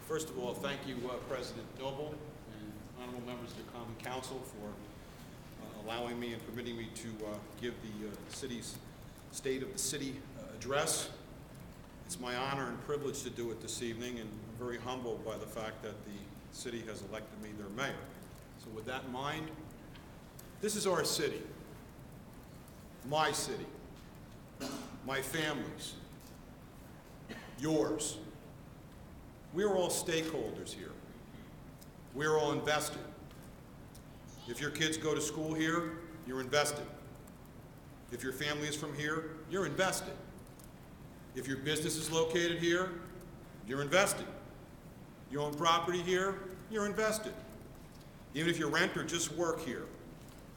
First of all, thank you, President Noble and honorable members of the Common Council for allowing me and permitting me to give the city's State of the City address. It's my honor and privilege to do it this evening, and I'm very humbled by the fact that the city has elected me their mayor. So with that in mind, this is our city, my city, my family's, yours. We are all stakeholders here. We are all invested. If your kids go to school here, you're invested. If your family is from here, you're invested. If your business is located here, you're invested. You own property here, you're invested. Even if you rent or just work here,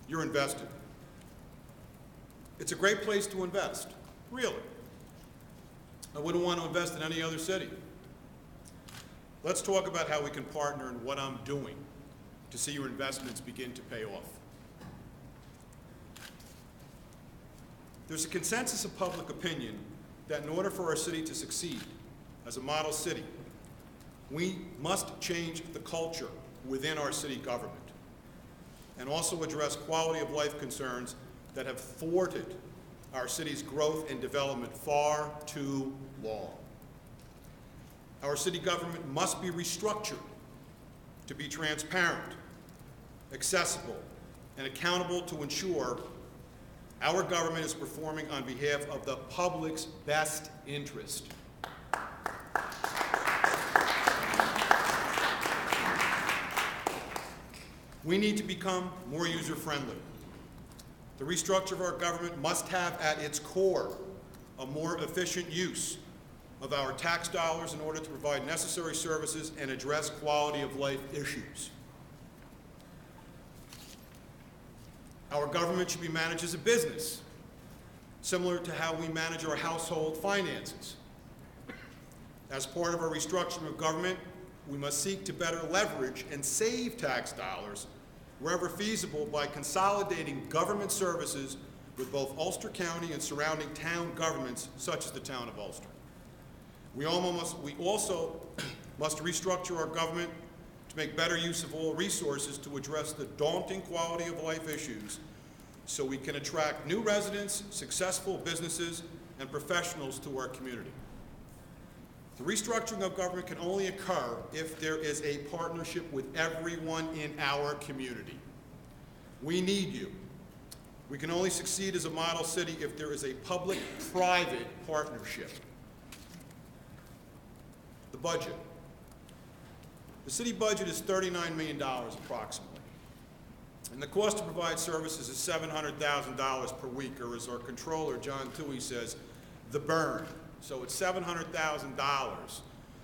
you're invested. It's a great place to invest, really. I wouldn't want to invest in any other city. Let's talk about how we can partner and what I'm doing to see your investments begin to pay off. There's a consensus of public opinion that in order for our city to succeed as a model city, we must change the culture within our city government and also address quality of life concerns that have thwarted our city's growth and development far too long. Our city government must be restructured to be transparent, accessible, and accountable to ensure our government is performing on behalf of the public's best interest. We need to become more user-friendly. The restructure of our government must have at its core a more efficient use of our tax dollars in order to provide necessary services and address quality of life issues. Our government should be managed as a business, similar to how we manage our household finances. As part of our restructuring of government, we must seek to better leverage and save tax dollars wherever feasible by consolidating government services with both Ulster County and surrounding town governments, such as the town of Ulster. We also must restructure our government to make better use of all resources to address the daunting quality of life issues so we can attract new residents, successful businesses, and professionals to our community. The restructuring of government can only occur if there is a partnership with everyone in our community. We need you. We can only succeed as a model city if there is a public-private partnership. The budget. The city budget is $39 million approximately. And the cost to provide services is $700,000 per week, or as our controller, John Toohey, says, the burn. So it's $700,000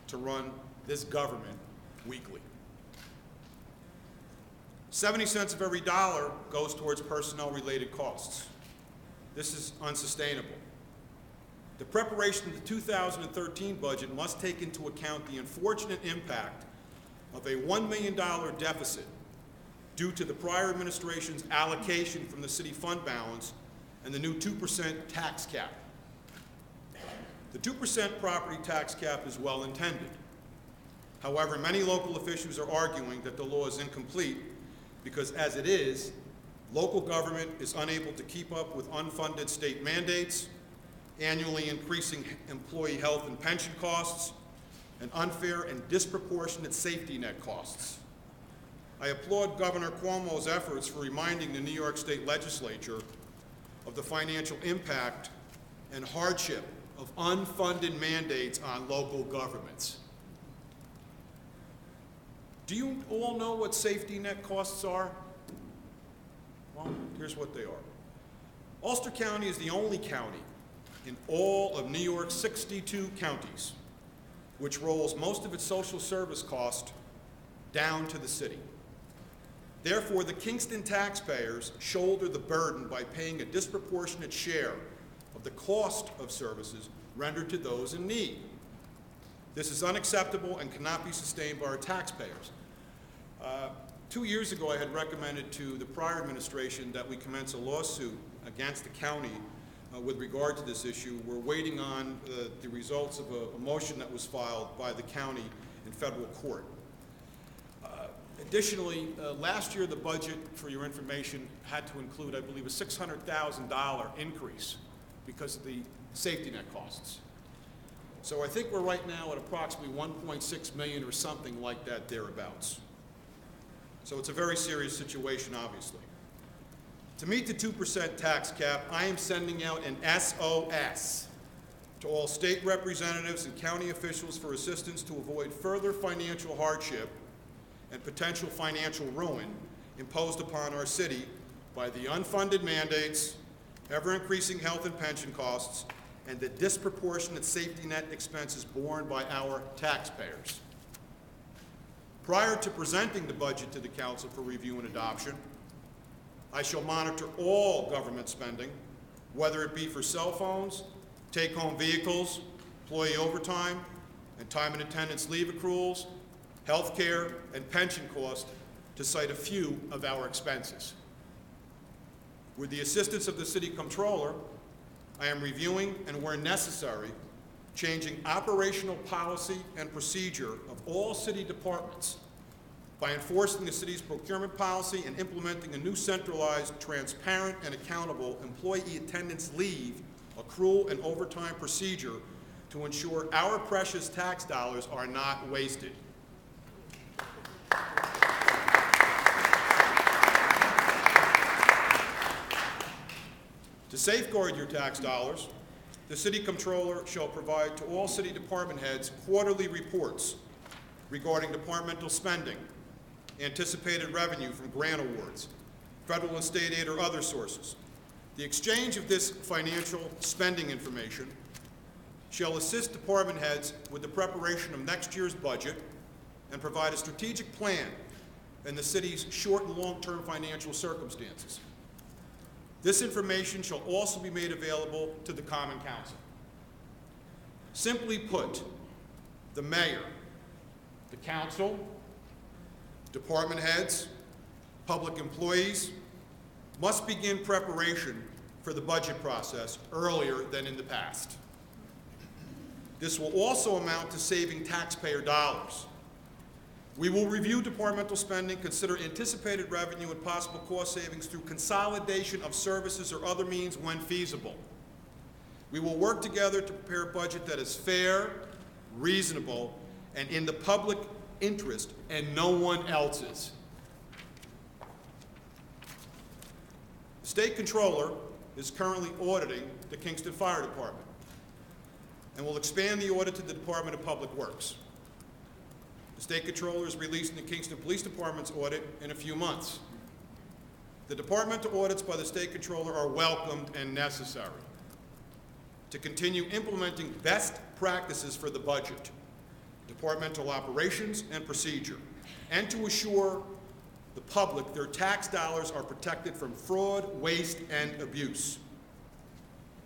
to run this government weekly. 70 cents of every dollar goes towards personnel-related costs. This is unsustainable. The preparation of the 2013 budget must take into account the unfortunate impact of a $1 million deficit due to the prior administration's allocation from the city fund balance and the new 2% tax cap. The 2% property tax cap is well intended. However, many local officials are arguing that the law is incomplete because as it is, local government is unable to keep up with unfunded state mandates, annually increasing employee health and pension costs, and unfair and disproportionate safety net costs. I applaud Governor Cuomo's efforts for reminding the New York State Legislature of the financial impact and hardship of unfunded mandates on local governments. Do you all know what safety net costs are? Well, here's what they are. Ulster County is the only county in all of New York's 62 counties, which rolls most of its social service cost down to the city. Therefore, the Kingston taxpayers shoulder the burden by paying a disproportionate share of the cost of services rendered to those in need. This is unacceptable and cannot be sustained by our taxpayers. 2 years ago, I had recommended to the prior administration that we commence a lawsuit against the county with regard to this issue. We're waiting on the results of a motion that was filed by the county in federal court. Additionally, last year the budget, for your information, had to include, I believe, a $600,000 increase because of the safety net costs. So I think we're right now at approximately 1.6 million or something like that thereabouts. So it's a very serious situation, obviously. To meet the 2% tax cap, I am sending out an SOS to all state representatives and county officials for assistance to avoid further financial hardship and potential financial ruin imposed upon our city by the unfunded mandates, ever-increasing health and pension costs, and the disproportionate safety net expenses borne by our taxpayers. Prior to presenting the budget to the Council for review and adoption, I shall monitor all government spending, whether it be for cell phones, take-home vehicles, employee overtime, and time and attendance leave accruals, health care, and pension costs, to cite a few of our expenses. With the assistance of the City Comptroller, I am reviewing and, where necessary, changing operational policy and procedure of all city departments by enforcing the city's procurement policy and implementing a new centralized, transparent, and accountable employee attendance leave, accrual, and overtime procedure to ensure our precious tax dollars are not wasted. To safeguard your tax dollars, the City Comptroller shall provide to all city department heads quarterly reports regarding departmental spending, anticipated revenue from grant awards, federal and state aid or other sources. The exchange of this financial spending information shall assist department heads with the preparation of next year's budget and provide a strategic plan in the city's short and long-term financial circumstances. This information shall also be made available to the Common Council. Simply put, the mayor, the council, department heads, public employees must begin preparation for the budget process earlier than in the past. This will also amount to saving taxpayer dollars. We will review departmental spending, consider anticipated revenue and possible cost savings through consolidation of services or other means when feasible. We will work together to prepare a budget that is fair, reasonable, and in the public interest and no one else's. The State Comptroller is currently auditing the Kingston Fire Department and will expand the audit to the Department of Public Works. The State Comptroller is releasing the Kingston Police Department's audit in a few months. The departmental audits by the State Comptroller are welcomed and necessary to continue implementing best practices for the budget, departmental operations and procedure, and to assure the public their tax dollars are protected from fraud, waste, and abuse.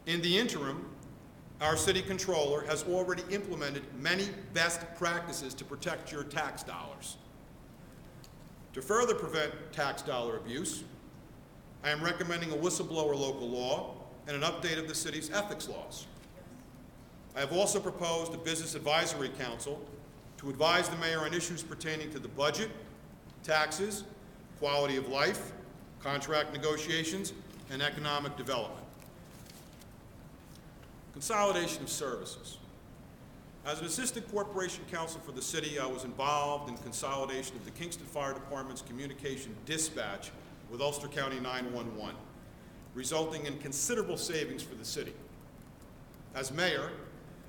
In the interim, our City Comptroller has already implemented many best practices to protect your tax dollars. To further prevent tax dollar abuse, I am recommending a whistleblower local law and an update of the city's ethics laws. I have also proposed a Business Advisory Council to advise the mayor on issues pertaining to the budget, taxes, quality of life, contract negotiations, and economic development. Consolidation of services. As an assistant corporation counsel for the city, I was involved in consolidation of the Kingston Fire Department's communication dispatch with Ulster County 911, resulting in considerable savings for the city. As mayor,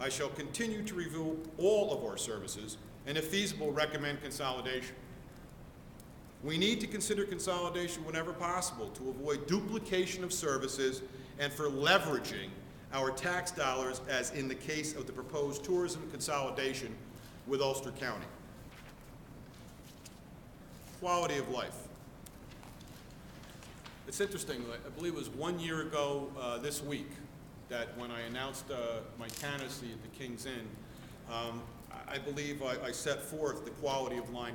I shall continue to review all of our services and, if feasible, recommend consolidation. We need to consider consolidation whenever possible to avoid duplication of services and for leveraging our tax dollars, as in the case of the proposed tourism consolidation with Ulster County. Quality of life. It's interesting, I believe it was 1 year ago this week that when I announced my candidacy at the King's Inn, I believe I set forth the quality of life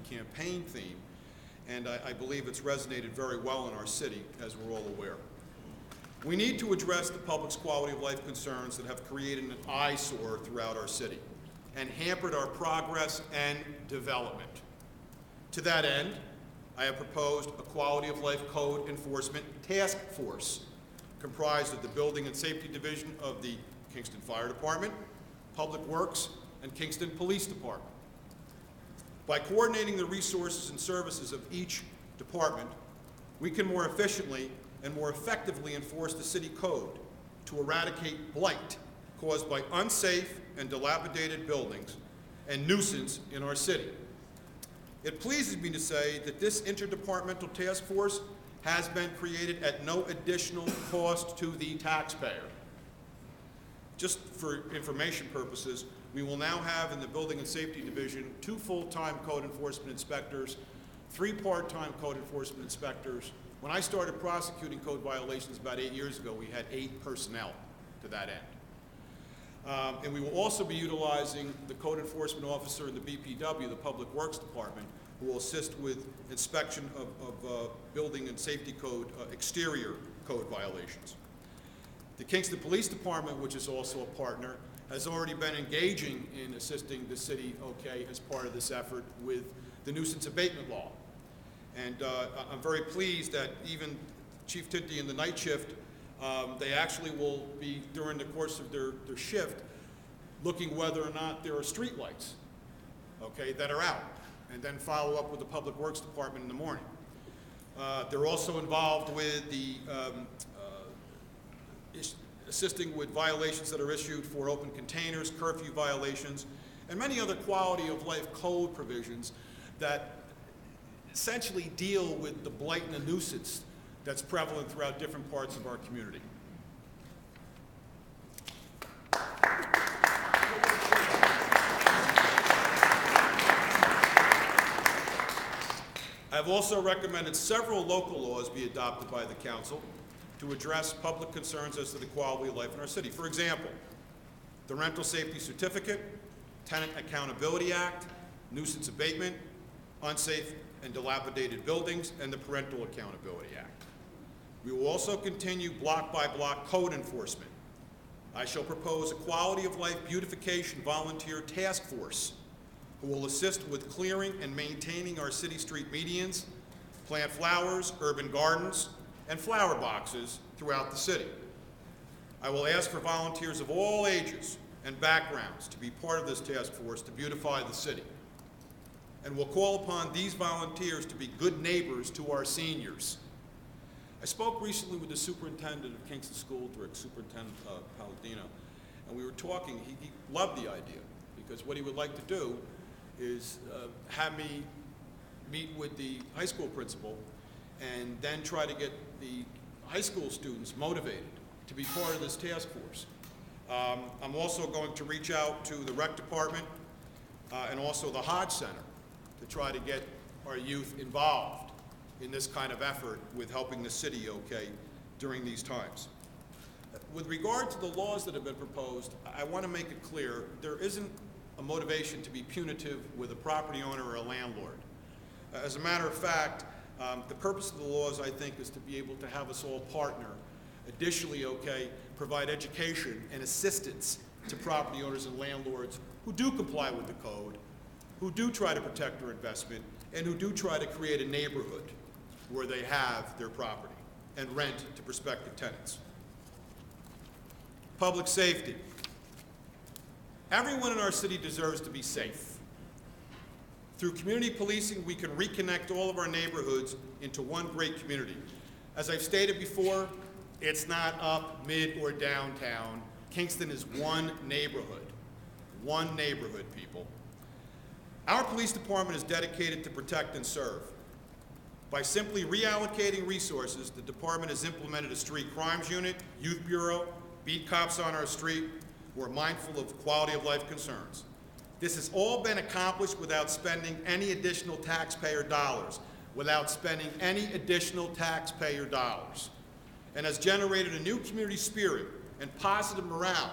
campaign theme, and I believe it's resonated very well in our city, as we're all aware. We need to address the public's quality of life concerns that have created an eyesore throughout our city. and hampered our progress and development. To that end, I have proposed a quality of life code enforcement task force comprised of the Building and Safety Division of the Kingston Fire Department, Public Works, and Kingston Police Department. By coordinating the resources and services of each department, we can more efficiently and more effectively enforce the city code to eradicate blight caused by unsafe and dilapidated buildings and nuisance in our city. It pleases me to say that this interdepartmental task force has been created at no additional cost to the taxpayer. Just for information purposes, we will now have in the Building and Safety Division 2 full-time code enforcement inspectors, 3 part-time code enforcement inspectors. When I started prosecuting code violations about 8 years ago, we had 8 personnel to that end. And we will also be utilizing the code enforcement officer in the BPW, the Public Works Department, who will assist with inspection of building and safety code, exterior code violations. The Kingston Police Department, which is also a partner, has already been engaging in assisting the city, as part of this effort with the nuisance abatement law. And I'm very pleased that even Chief Tinty in the night shift, they actually will be, during the course of their shift, looking whether or not there are street lights, that are out, and then follow up with the Public Works Department in the morning. They're also involved with the assisting with violations that are issued for open containers, curfew violations, and many other quality of life code provisions that essentially deal with the blight and the nuisance that's prevalent throughout different parts of our community. I've also recommended several local laws be adopted by the council to address public concerns as to the quality of life in our city. For example, the Rental Safety Certificate, Tenant Accountability Act, Nuisance Abatement, Unsafe and Dilapidated Buildings, and the Parental Accountability Act. We will also continue block-by-block code enforcement. I shall propose a quality of life beautification volunteer task force who will assist with clearing and maintaining our city street medians, plant flowers, urban gardens, and flower boxes throughout the city. I will ask for volunteers of all ages and backgrounds to be part of this task force to beautify the city. And we'll call upon these volunteers to be good neighbors to our seniors. I spoke recently with the superintendent of Kingston School District, Superintendent Palladino, and we were talking. He loved the idea because what he would like to do is have me meet with the high school principal and then try to get the high school students motivated to be part of this task force. I'm also going to reach out to the rec department and also the Hodge Center to try to get our youth involved in this kind of effort with helping the city during these times. With regard to the laws that have been proposed, I want to make it clear there isn't a motivation to be punitive with a property owner or a landlord. As a matter of fact, the purpose of the laws, I think, is to be able to have us all partner. Additionally, provide education and assistance to property owners and landlords who do comply with the code, who do try to protect their investment, and who do try to create a neighborhood where they have their property and rent to prospective tenants. Public safety. Everyone in our city deserves to be safe. Through community policing, we can reconnect all of our neighborhoods into one great community. As I've stated before, it's not up, mid, or downtown. Kingston is one neighborhood, people. Our police department is dedicated to protect and serve. By simply reallocating resources, the department has implemented a street crimes unit, youth bureau, beat cops on our street, who are mindful of quality of life concerns. This has all been accomplished without spending any additional taxpayer dollars, and has generated a new community spirit and positive morale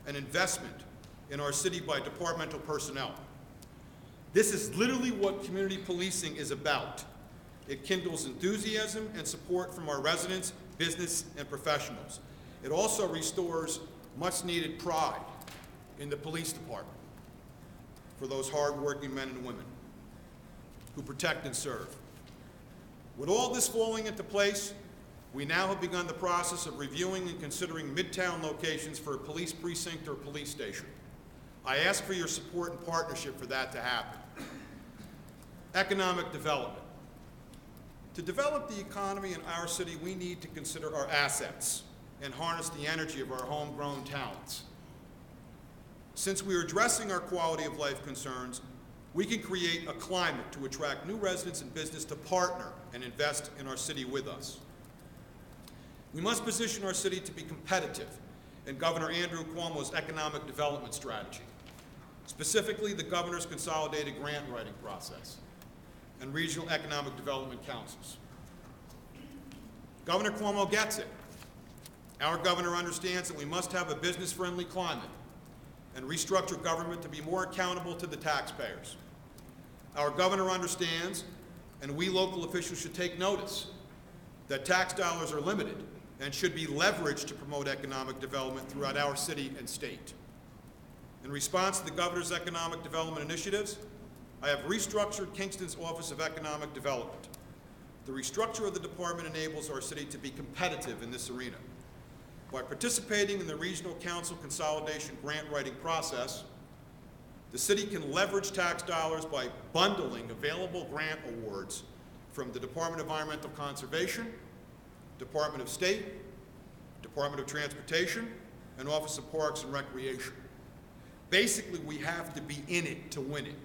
and investment in our city by departmental personnel. This is literally what community policing is about. It kindles enthusiasm and support from our residents, business, and professionals. It also restores much-needed pride in the police department. for those hardworking men and women who protect and serve. With all this falling into place, we now have begun the process of reviewing and considering midtown locations for a police precinct or police station. I ask for your support and partnership for that to happen. Economic development. To develop the economy in our city, we need to consider our assets and harness the energy of our homegrown talents. Since we are addressing our quality of life concerns, we can create a climate to attract new residents and business to partner and invest in our city with us. We must position our city to be competitive in Governor Andrew Cuomo's economic development strategy, specifically the governor's consolidated grant writing process and regional economic development councils. Governor Cuomo gets it. Our governor understands that we must have a business-friendly climate and restructure government to be more accountable to the taxpayers. Our governor understands, and we local officials should take notice, that tax dollars are limited and should be leveraged to promote economic development throughout our city and state. In response to the governor's economic development initiatives, I have restructured Kingston's Office of Economic Development. The restructure of the department enables our city to be competitive in this arena. By participating in the Regional Council Consolidation grant writing process, the city can leverage tax dollars by bundling available grant awards from the Department of Environmental Conservation, Department of State, Department of Transportation, and Office of Parks and Recreation. Basically, we have to be in it to win it.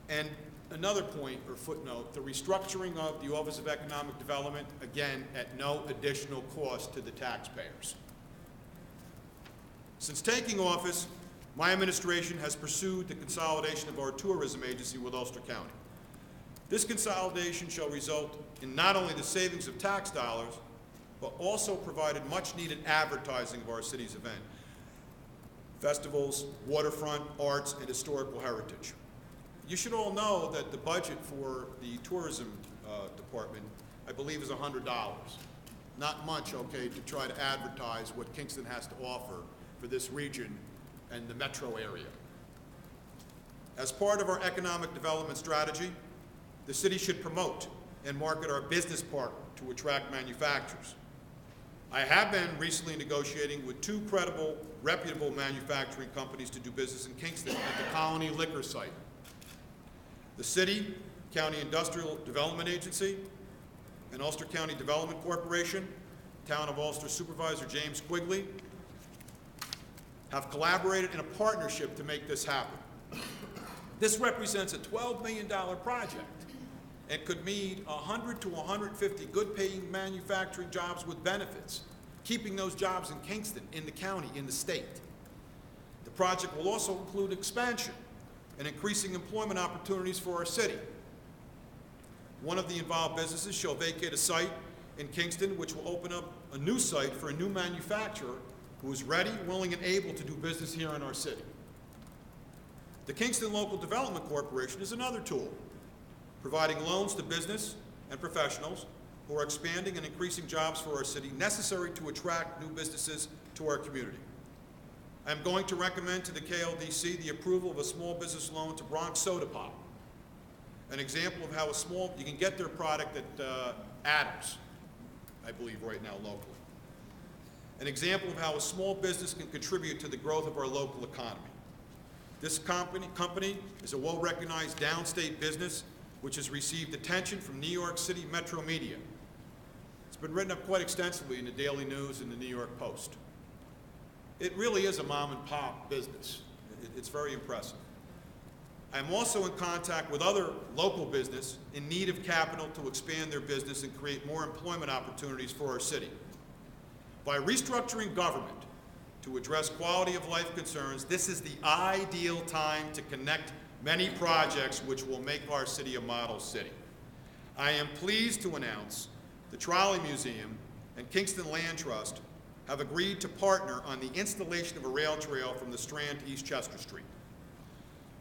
And another point or footnote, the restructuring of the Office of Economic Development, again, at no additional cost to the taxpayers. Since taking office, my administration has pursued the consolidation of our tourism agency with Ulster County. This consolidation shall result in not only the savings of tax dollars, but also provided much-needed advertising of our city's event, festivals, waterfront, arts, and historical heritage. You should all know that the budget for the tourism department, I believe, is $100. Not much, okay, to try to advertise what Kingston has to offer for this region and the metro area. As part of our economic development strategy, the city should promote and market our business park to attract manufacturers. I have been recently negotiating with two credible, reputable manufacturing companies to do business in Kingston at the Colony Liquor site. The City, County Industrial Development Agency, and Ulster County Development Corporation, Town of Ulster Supervisor James Quigley, have collaborated in a partnership to make this happen. This represents a $12 million project and could mean 100 to 150 good-paying manufacturing jobs with benefits, keeping those jobs in Kingston, in the county, in the state. The project will also include expansion and increasing employment opportunities for our city. One of the involved businesses shall vacate a site in Kingston, which will open up a new site for a new manufacturer who is ready, willing, and able to do business here in our city. The Kingston Local Development Corporation is another tool, providing loans to business and professionals who are expanding and increasing jobs for our city, necessary to attract new businesses to our community. I'm going to recommend to the KLDC the approval of a small business loan to Bronx Soda Pop, an example of how you can get their product at Adams, I believe right now locally. An example of how a small business can contribute to the growth of our local economy. This company is a well-recognized downstate business which has received attention from New York City Metro media. It's been written up quite extensively in the Daily News and the New York Post. It really is a mom and pop business. It's very impressive. I'm also in contact with other local business in need of capital to expand their business and create more employment opportunities for our city. By restructuring government to address quality of life concerns, this is the ideal time to connect many projects which will make our city a model city. I am pleased to announce the Trolley Museum and Kingston Land Trust have agreed to partner on the installation of a rail trail from the Strand to East Chester Street.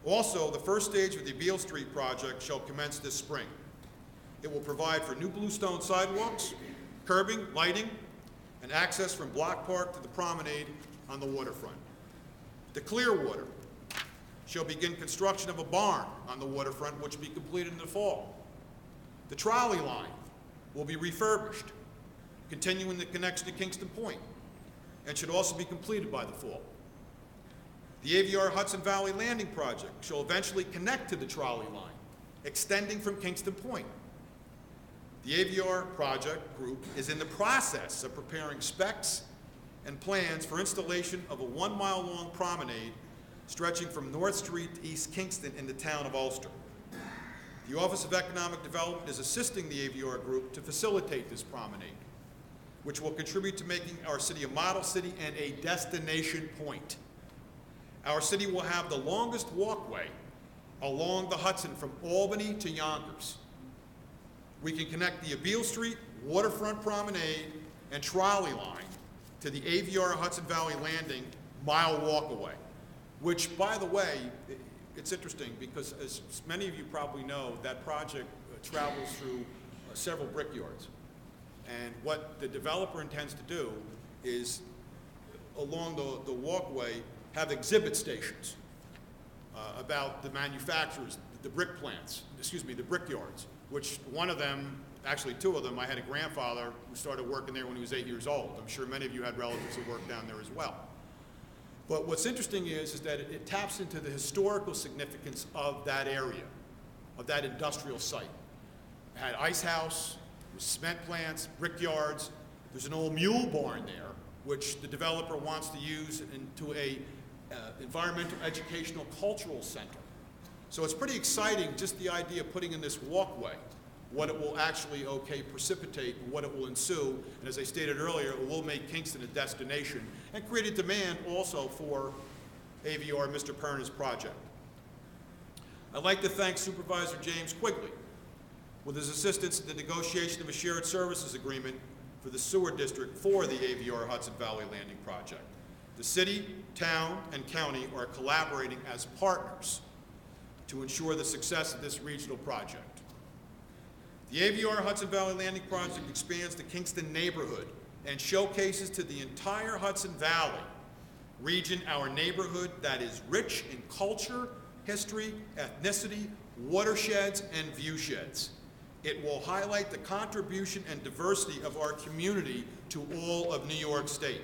Also, the first stage of the Beale Street project shall commence this spring. It will provide for new bluestone sidewalks, curbing, lighting, and access from Block Park to the promenade on the waterfront. The Clearwater shall begin construction of a barn on the waterfront, which will be completed in the fall. The trolley line will be refurbished, continuing the connection to Kingston Point, and should also be completed by the fall. The AVR Hudson Valley Landing Project shall eventually connect to the trolley line, extending from Kingston Point. The AVR project group is in the process of preparing specs and plans for installation of a 1-mile-long promenade stretching from North Street to East Kingston in the town of Ulster. The Office of Economic Development is assisting the AVR group to facilitate this promenade, which will contribute to making our city a model city and a destination point. Our city will have the longest walkway along the Hudson from Albany to Yonkers. We can connect the Abeele Street, Waterfront Promenade, and trolley line to the AVR Hudson Valley Landing mile walkaway, which, by the way, it's interesting because, as many of you probably know, that project travels through several brickyards. And what the developer intends to do is, along the walkway, have exhibit stations about the manufacturers, the brick plants, the brickyards, which one of them, actually two of them, I had a grandfather who started working there when he was 8 years old. I'm sure many of you had relatives who worked down there as well. But what's interesting is that it taps into the historical significance of that area, of that industrial site. It had ice house, cement plants, brickyards. There's an old mule barn there, which the developer wants to use into a environmental, educational, cultural center. So it's pretty exciting, just the idea of putting in this walkway, what it will actually, precipitate and what it will ensue. And as I stated earlier, it will make Kingston a destination and create a demand also for AVR Mr. Perna's project. I'd like to thank Supervisor James Quigley with his assistance in the negotiation of a shared services agreement for the sewer district for the AVR Hudson Valley Landing project. The city, town, and county are collaborating as partners to ensure the success of this regional project. The AVR Hudson Valley Landing project expands the Kingston neighborhood and showcases to the entire Hudson Valley region our neighborhood that is rich in culture, history, ethnicity, watersheds, and viewsheds. It will highlight the contribution and diversity of our community to all of New York State.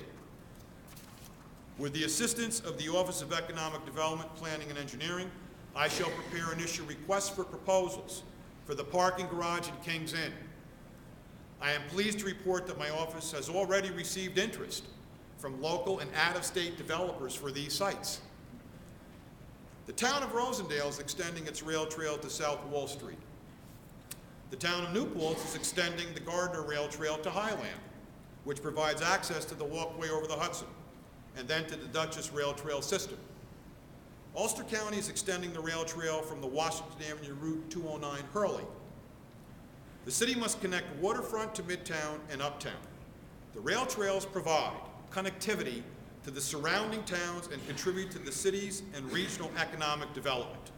With the assistance of the Office of Economic Development, Planning, and Engineering, I shall prepare and issue requests for proposals for the parking garage in Kings Inn. I am pleased to report that my office has already received interest from local and out-of-state developers for these sites. The town of Rosendale is extending its rail trail to South Wall Street. The town of New Paltz is extending the Gardner Rail Trail to Highland, which provides access to the walkway over the Hudson, and then to the Dutchess Rail Trail system. Ulster County is extending the rail trail from the Washington Avenue Route 209 Hurley. The city must connect waterfront to Midtown and Uptown. The rail trails provide connectivity to the surrounding towns and contribute to the city's and regional economic development.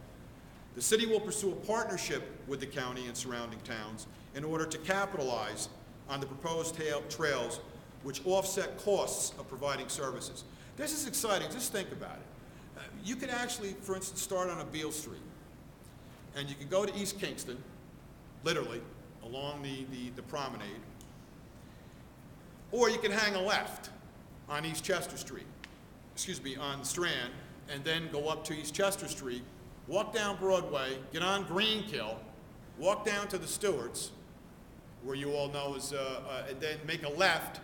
The city will pursue a partnership with the county and surrounding towns in order to capitalize on the proposed trails which offset costs of providing services. This is exciting, just think about it. You could actually, for instance, start on Abeele Street, and you could go to East Kingston, literally, along the promenade, or you could hang a left on East Chester Street, on Strand, and then go up to East Chester Street, walk down Broadway, get on Greenkill, walk down to the Stewarts, where you all know is, and then make a left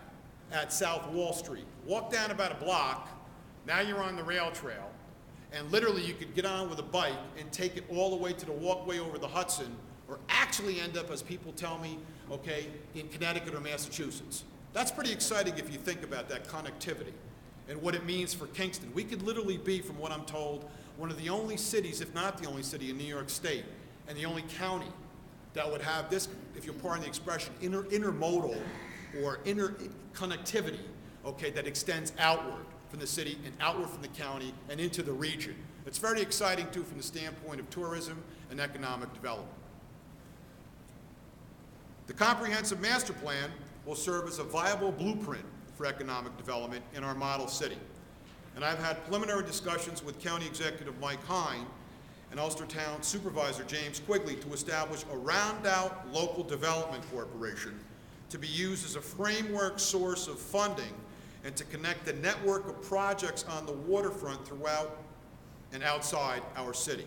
at South Wall Street. Walk down about a block, now you're on the rail trail, and literally you could get on with a bike and take it all the way to the walkway over the Hudson, or actually end up, as people tell me, in Connecticut or Massachusetts. That's pretty exciting if you think about that connectivity and what it means for Kingston. We could literally be, from what I'm told, one of the only cities, if not the only city in New York State, and the only county that would have this, if you'll pardon the expression, intermodal or interconnectivity, that extends outward from the city and outward from the county and into the region. It's very exciting, too, from the standpoint of tourism and economic development. The comprehensive master plan will serve as a viable blueprint for economic development in our model city. and I've had preliminary discussions with County Executive Mike Hine and Ulster Town Supervisor James Quigley to establish a round-out local development corporation to be used as a framework source of funding and to connect the network of projects on the waterfront throughout and outside our city.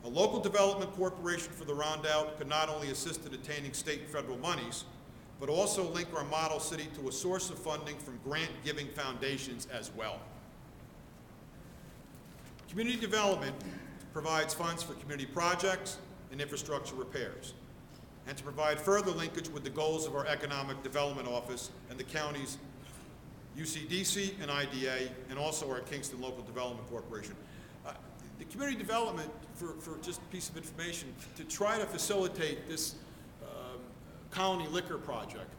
A local development corporation for the round-out could not only assist in attaining state and federal monies, but also link our model city to a source of funding from grant-giving foundations as well. Community development provides funds for community projects and infrastructure repairs, and to provide further linkage with the goals of our Economic Development Office and the county's UCDC and IDA, and also our Kingston Local Development Corporation. The community development, for just a piece of information, to try to facilitate this colony liquor project,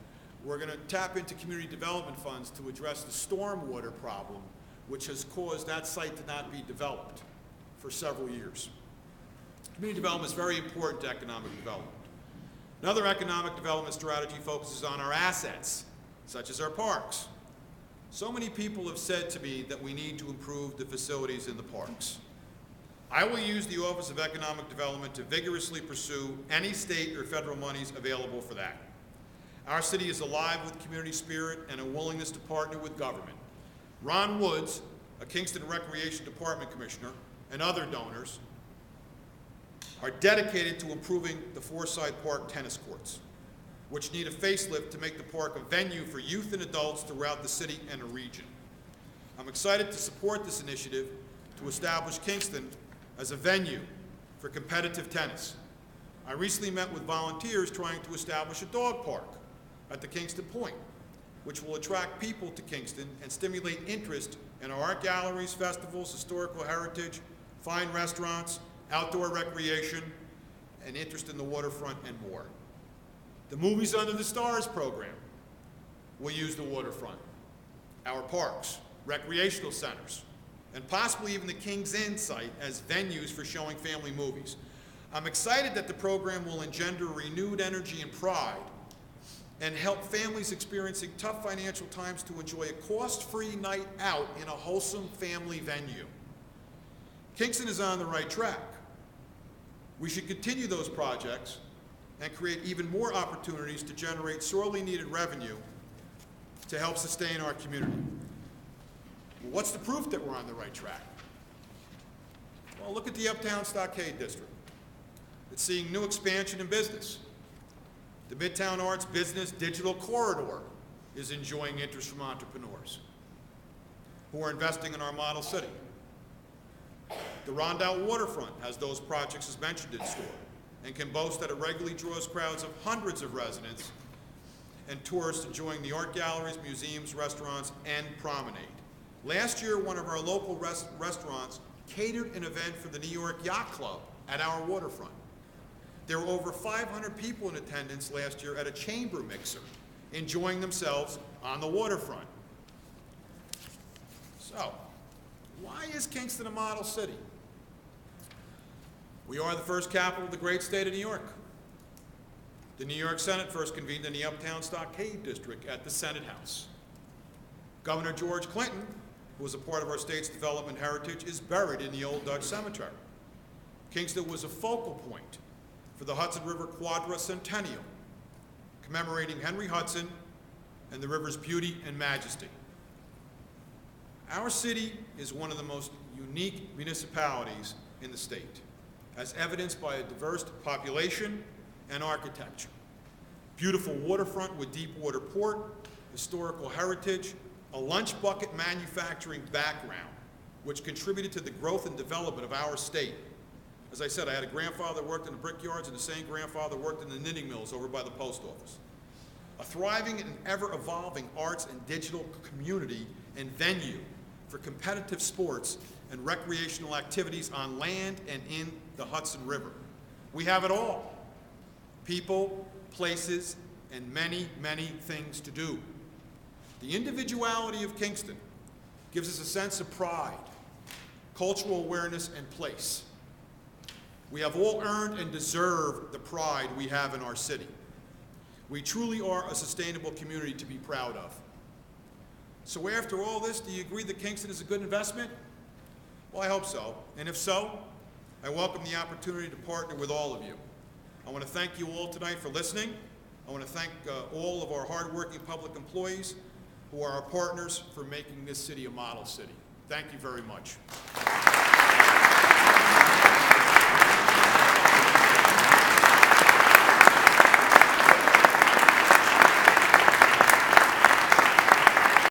we're going to tap into community development funds to address the stormwater problem, which has caused that site to not be developed for several years. Community development is very important to economic development. Another economic development strategy focuses on our assets, such as our parks. So many people have said to me that we need to improve the facilities in the parks. I will use the Office of Economic Development to vigorously pursue any state or federal monies available for that. Our city is alive with community spirit and a willingness to partner with government. Ron Woods, a Kingston Recreation Department Commissioner, and other donors are dedicated to improving the Forsyth Park tennis courts, which need a facelift to make the park a venue for youth and adults throughout the city and the region. I'm excited to support this initiative to establish Kingston as a venue for competitive tennis. I recently met with volunteers trying to establish a dog park at the Kingston Point, which will attract people to Kingston and stimulate interest in our art galleries, festivals, historical heritage, fine restaurants, outdoor recreation, and interest in the waterfront and more. The Movies Under the Stars program will use the waterfront, our parks, recreational centers, and possibly even the King's Inn site as venues for showing family movies. I'm excited that the program will engender renewed energy and pride and help families experiencing tough financial times to enjoy a cost-free night out in a wholesome family venue. Kingston is on the right track. We should continue those projects and create even more opportunities to generate sorely needed revenue to help sustain our community. Well, what's the proof that we're on the right track? Well, look at the Uptown Stockade District. It's seeing new expansion in business. The Midtown Arts Business Digital Corridor is enjoying interest from entrepreneurs who are investing in our model city. The Rondout Waterfront has those projects as mentioned in store and can boast that it regularly draws crowds of hundreds of residents and tourists enjoying the art galleries, museums, restaurants, and promenade. Last year, one of our local restaurants catered an event for the New York Yacht Club at our waterfront. There were over 500 people in attendance last year at a chamber mixer, enjoying themselves on the waterfront. So, why is Kingston a model city? We are the first capital of the great state of New York. The New York Senate first convened in the Uptown Stockade District at the Senate House. Governor George Clinton, who was a part of our state's development heritage, is buried in the Old Dutch Cemetery. Kingston was a focal point for the Hudson River Quadricentennial, commemorating Henry Hudson and the river's beauty and majesty. Our city is one of the most unique municipalities in the state, as evidenced by a diverse population and architecture. Beautiful waterfront with deep water port, historical heritage, a lunch bucket manufacturing background, which contributed to the growth and development of our state. As I said, I had a grandfather who worked in the brickyards, and the same grandfather worked in the knitting mills over by the post office. A thriving and ever-evolving arts and digital community and venue for competitive sports and recreational activities on land and in the Hudson River. We have it all: people, places, and many, many things to do. The individuality of Kingston gives us a sense of pride, cultural awareness, and place. We have all earned and deserve the pride we have in our city. We truly are a sustainable community to be proud of. So after all this, do you agree that Kingston is a good investment? Well, I hope so. And if so, I welcome the opportunity to partner with all of you. I want to thank you all tonight for listening. I want to thank all of our hardworking public employees who are our partners for making this city a model city. Thank you very much.